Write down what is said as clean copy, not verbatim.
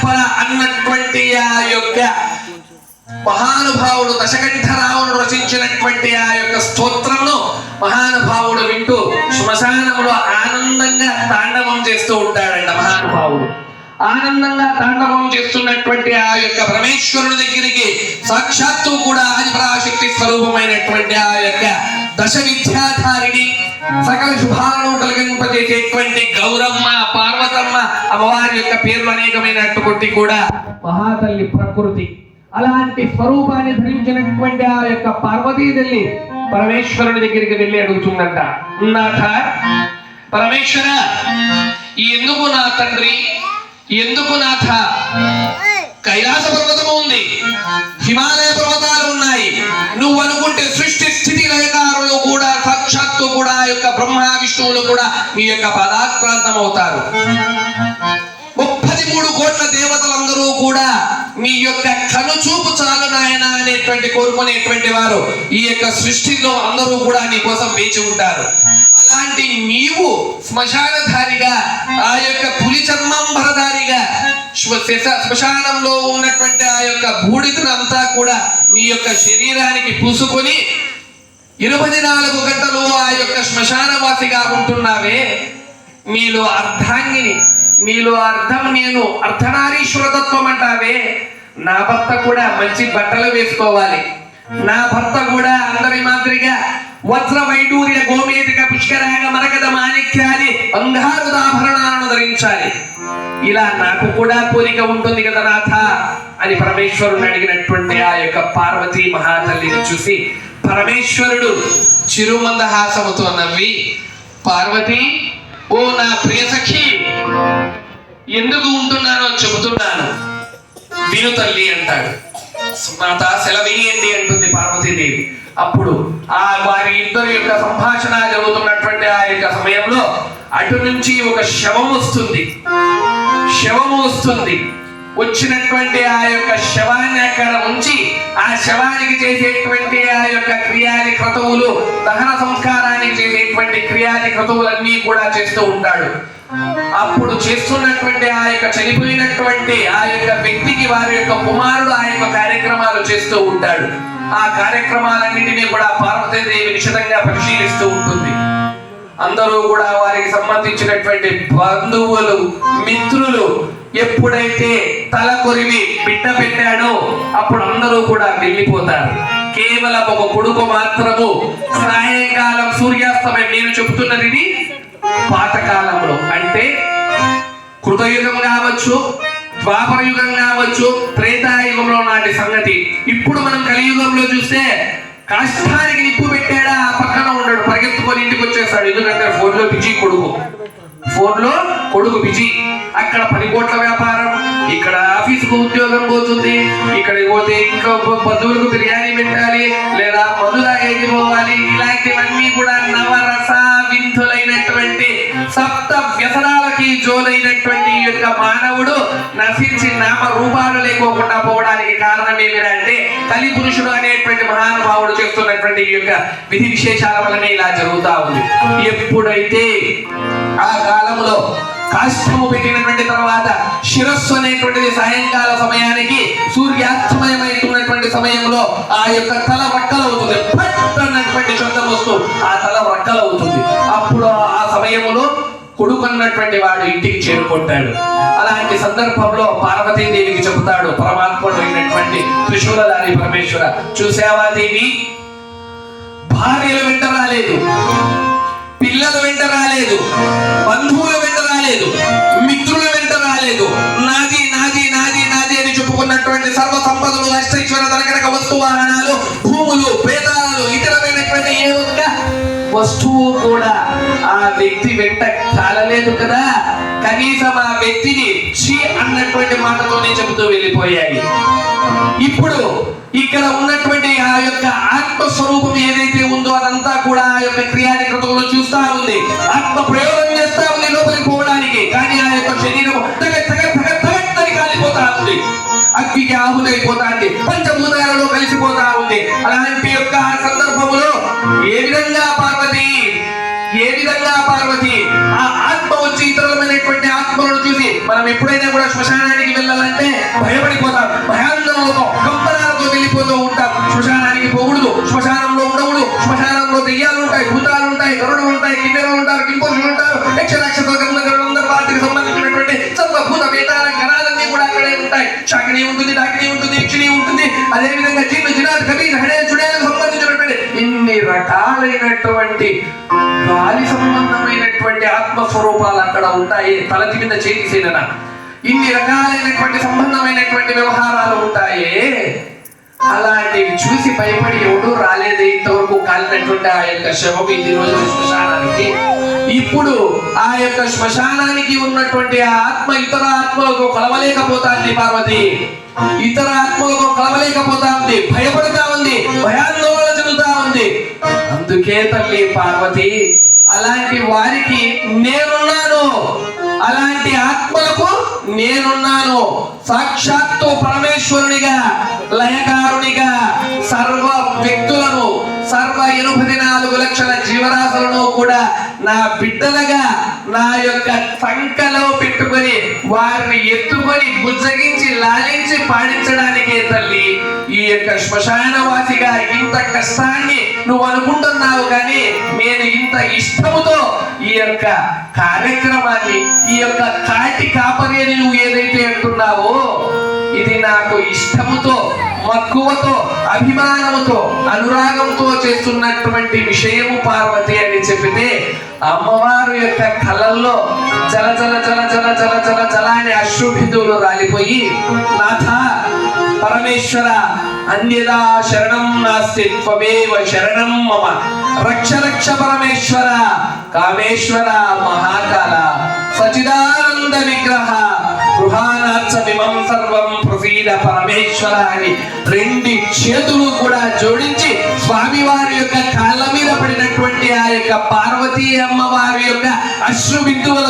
లోపల అన్నటువంటి ఆ యొక్క మహానుభావుడు దశకంఠరావును రచించినటువంటి ఆ యొక్క స్తోత్రంను మహానుభావుడు వింటూ శ్మశానంలో ఆనందంగా తాండవం చేస్తూ ఉంటాడంట. మహానుభావుడు ఆనందంగా తాండవం చేస్తున్నటువంటి ఆ యొక్క పరమేశ్వరుడి దగ్గరికి సాక్షాత్తు కూడా ఆదిపరాశక్తి స్వరూపమైనటువంటి ఆ యొక్క దశ విద్యాధారిణి సకల శుభాలను కలిగింపజేసేటువంటి గౌరమ్మ, పార్వతమ్మ అమ్మవారి యొక్క పేర్లు అనేకమైనటువంటి కూడా మహాతల్లి ప్రకృతి అలాంటి స్వరూపాన్ని ధరించినటువంటి ఆ యొక్క పార్వతీదేవి పరమేశ్వరుడి దగ్గరికి వెళ్ళి అడుగుతుందంట, నాథ పరమేశ్వర, ఎందుకు నా తండ్రి, ఎందుకు నాథ కైలాస పర్వతము ఉంది, హిమాలయ పర్వతాలు ఉన్నాయి, నువ్వు అనుకుంటే సృష్టి స్థితి లయకారులు కూడా సాక్షాత్తు కూడా ఆ యొక్క బ్రహ్మ విష్ణువులు కూడా మీ యొక్క పదాక్రాంతం అవుతారు. 33 కోట్ల దేవతలందరూ కూడా మీ యొక్క కనుచూపు చాలు నాయన అనేటువంటి కోరుకునేటువంటి వారు ఈ యొక్క సృష్టిలో అందరూ కూడా నీ కోసం వేచి ఉంటారు. అలాంటి నీవు శ్మశానధారిగా ఆ యొక్క పులి చర్మంబరధారిగా శ్మశానంలో ఉన్నటువంటి ఆ యొక్క బూడిదనంతా కూడా నీ యొక్క శరీరానికి పూసుకొని 24 గంటలు ఆ యొక్క శ్మశానవాసిగా ఉంటున్నావే, నీలో అర్ధాంగిని, నీలో అర్థం నేను అర్ధనారీశ్వరతత్వం అంటావే. నా భర్త కూడా మంచి బట్టలు వేసుకోవాలి, నా భర్త కూడా అందరి మాదిరిగా వజ్ర వైడూర్య గోమేధిక పుష్కరాగ మరకద మాణిక్యాది బంగారుదాభరణాలను ధరించాలి, ఇలా నాకు కూడా కోరిక ఉంటుంది కదా నాథ అని పరమేశ్వరుని అడిగినటువంటి ఆ యొక్క పార్వతీ మహాతల్లిని చూసి పరమేశ్వరుడు చిరుమందహాసముతో నవ్వి, పార్వతి ఓ నా ప్రియ సఖి, ఎందుకు ఉంటున్నానో చెబుతున్నాను విను తల్లి అంటాడు. మాత సెలవీయండి అంటుంది పార్వతీదేవి. అప్పుడు ఆ వారి ఇద్దరు యొక్క సంభాషణ జరుగుతున్నటువంటి ఆ యొక్క సమయంలో అటు నుంచి ఒక శవం వస్తుంది. వచ్చినటువంటి ఆ యొక్క శవాన్ని అక్కడ ఉంచి ఆ శవానికి చేసేటువంటి ఆ యొక్క క్రియాది క్రతువులు, దహన సంస్కారానికి చేసేటువంటి క్రియాది క్రతువులన్నీ కూడా చేస్తూ ఉంటాడు. అప్పుడు చేస్తున్నటువంటి ఆ యొక్క చనిపోయినటువంటి ఆ యొక్క వ్యక్తికి వారి యొక్క కుమారుడు ఆ యొక్క కార్యక్రమాలు చేస్తూ ఉంటాడు. ఆ కార్యక్రమాలన్నింటినీ కూడా పార్వతీదేవి నిశితంగా పరిశీలిస్తూ ఉంటుంది. అందరూ కూడా వారికి సంబంధించినటువంటి బంధువులు, మిత్రులు ఎప్పుడైతే తల కొరివి బిడ్డ పెట్టాడో అప్పుడు అందరూ కూడా వెళ్ళిపోతారు. కేవలం ఒక కొడుకు మాత్రము సాయంకాలం సూర్యాస్తమయం, నేను చెబుతున్నది ఇది పాతకాలంలో, అంటే కృతయుగం కావచ్చు, ద్వాపర యుగం కావచ్చు, త్రేతాయుగంలో నాటి సంగతి. ఇప్పుడు మనం కలియుగంలో చూస్తే కాష్టానికి నిప్పు పెట్టాడా ఆ పక్కన ఉండడు, పరిగెత్తుకొని ఇంటికి వచ్చేస్తాడు. ఎందుకంటే ఫోన్లో కొడుకు బిజీ, అక్కడ 10 కోట్ల వ్యాపారం, ఇక్కడ ఆఫీసుకు ఉద్యోగం పోతుంది, ఇక్కడికి పోతే ఇంట్లో బంధువులకు బిర్యానీ పెట్టాలి, లేదా మందు తాగేది పోవాలి. ఇలాంటివన్నీ కూడా నవరస వింధులైనటువంటి సప్త వ్యసనాలకి జోలైనటువంటి ఈ యొక్క మానవుడు నశించి నామ రూపాలు లేకోకుండా పోవడానికి కారణం ఏమిటంటే కలి పురుషుడు అనేటువంటి మహానుభావుడు చేస్తున్నటువంటి ఈ యొక్క విధి విశేషాల వల్లనే ఇలా జరుగుతా ఉంది. ఎప్పుడైతే ఆ కాలంలో కాష్టము పెట్టినటువంటి తర్వాత శిరస్సు అనేటువంటిది సాయంకాల సమయానికి సూర్యాస్తమయమైనటువంటి సమయంలో ఆ యొక్క తల వక్కలవుతుంది, పట్టనటువంటి శబ్దం వస్తూ ఆ తల వక్కలవుతుంది. అప్పుడు ఆ సమయంలో కొడుకున్నటువంటి వాడు ఇంటికి చేరుకుంటాడు. అలాంటి సందర్భంలో పార్వతీదేవికి చెబుతాడు పరమాత్ముడు అయినటువంటి త్రిశూలధారి పరమేశ్వర, చూసావా దేవి, భార్యలు వెంట రాలేదు, పిల్లలు వెంట రాలేదు, బంధువుల వెంట రాలేదు, మిత్రుల వెంట రాలేదు, నాది నాది నాది నాది అని చెప్పుకున్నటువంటి సర్వ సంపదలు, అష్టైశ్వర తనకనక వస్తు వాహనాలు, భూములు, పేదాలు, ఇతరమైనటువంటి ఏ ఒక్క వస్తువు కూడా ఆ వ్యక్తి వెంట చాలలేదు కదా. కనీసం ఆ వ్యక్తిని ఛీ అన్నటువంటి మాటతోనే చెబుతూ వెళ్ళిపోయాయి. ఇప్పుడు ఇక్కడ ఉన్నటువంటి ఆ యొక్క ఆత్మస్వరూపం ఏదైతే ఉందో అదంతా కూడా ఆ యొక్క క్రియాధికృతంలో చూస్తా ఉంది, ఆత్మ ప్రయోగం చేస్తా ఉంది లోపలికి పోవడానికి. కానీ ఆ యొక్క శరీరం కాలిపోతా ఉంది, అగ్గికి ఆహుతైపోతా ఉంది, పంచభూతాలలో కలిసిపోతా ఉంది. అలాంటి యొక్క సందర్భంలో ఏ విధంగా పార్వతి ఆ ఆత్మ వచ్చి ఇతరులమైనటువంటి ఆత్మలను చూసి, మనం ఎప్పుడైనా కూడా శ్మశానానికి వెళ్ళాలంటే యక్ష రాక్షస గంధర్వులందరూ వాటికి సంబంధించినటువంటి సర్వభూత వేదాల గణాలన్నీ కూడా అక్కడే ఉంటాయి. శాకిని ఉంటుంది, డాకిని ఉంటుంది, యక్షిని ఉంటుంది, అదేవిధంగా జిన్ను జినాద్ కబీర్ హడే చుడేలకు సంబంధించినటువంటి ఇన్ని రకాలైనటువంటి గాలి సంబంధమైనటువంటి ఆత్మస్వరూపాలు అక్కడ ఉంటాయి. తలతి మీద చేతిసేన ఇన్ని రకాలైనటువంటి సంబంధమైనటువంటి వ్యవహారాలు ఉంటాయే. అలాంటివి చూసి భయపడి ఎవడు రాలేదు ఇంతవరకు కాలినటువంటి ఆ యొక్క శవం ఈ రోజు శ్మశానానికి. ఇప్పుడు ఆ యొక్క శ్మశానానికి ఉన్నటువంటి ఆ ఆత్మ ఇతర ఆత్మలకు కలవలేకపోతాంది. పార్వతి ఇతర ఆత్మలకు కలవలేకపోతా ఉంది, భయపడుతా ఉంది, భయాందోళన చెందుతా ఉంది. అందుకే తల్లి పార్వతి అలాంటి వారికి నేనున్నాను, అలాంటి ఆత్మలకు నేనున్నాను. సాక్షాత్తు పరమేశ్వరునిగా, లయకారునిగా సర్వ వ్యక్తులను, సర్వ 84 లక్షల జీవరాశులను కూడా నా బిడ్డలుగా నా యొక్క సంకలో పెట్టుకొని వారిని ఎత్తుకొని బుజ్జగించి లాలించి పాడించడానికే తల్లి ఈ యొక్క శ్మశానవాసిగా ఇంత కష్టాన్ని నువ్వు అనుకుంటున్నావు. కానీ నేను ఇంత ఇష్టముతో ఈ యొక్క కార్యక్రమాన్ని, ఈ యొక్క కాటి కాపరి అని నువ్వు ఏదైతే అంటున్నావో ఇది నాకు ఇష్టముతో, మక్కువతో, అభిమానముతో, అనురాగంతో చేస్తున్నటువంటి విషయము పార్వతి అని చెప్పితే అమ్మవారు యొక్క కళ్ళల్లో జల జల జల జల జల జల జల అని అశ్రుబిందువులు రాలిపోయి, నాథ పరమేశ్వర అన్యదా శరణం నాస్తి త్వమేవ శరణం మమ రక్ష రక్ష పరమేశ్వర కామేశ్వర మహాకాల సచిదానంద విగ్రహ గృహానార్చమిమం సర్వం ప్రసీద పరమేశ్వర అని 2 చేతులు కూడా జోడించి స్వామివారి యొక్క కాళ్ళ మీద పడినటువంటి ఆ యొక్క పార్వతీ అమ్మవారి యొక్క అశ్రు బిందువులతో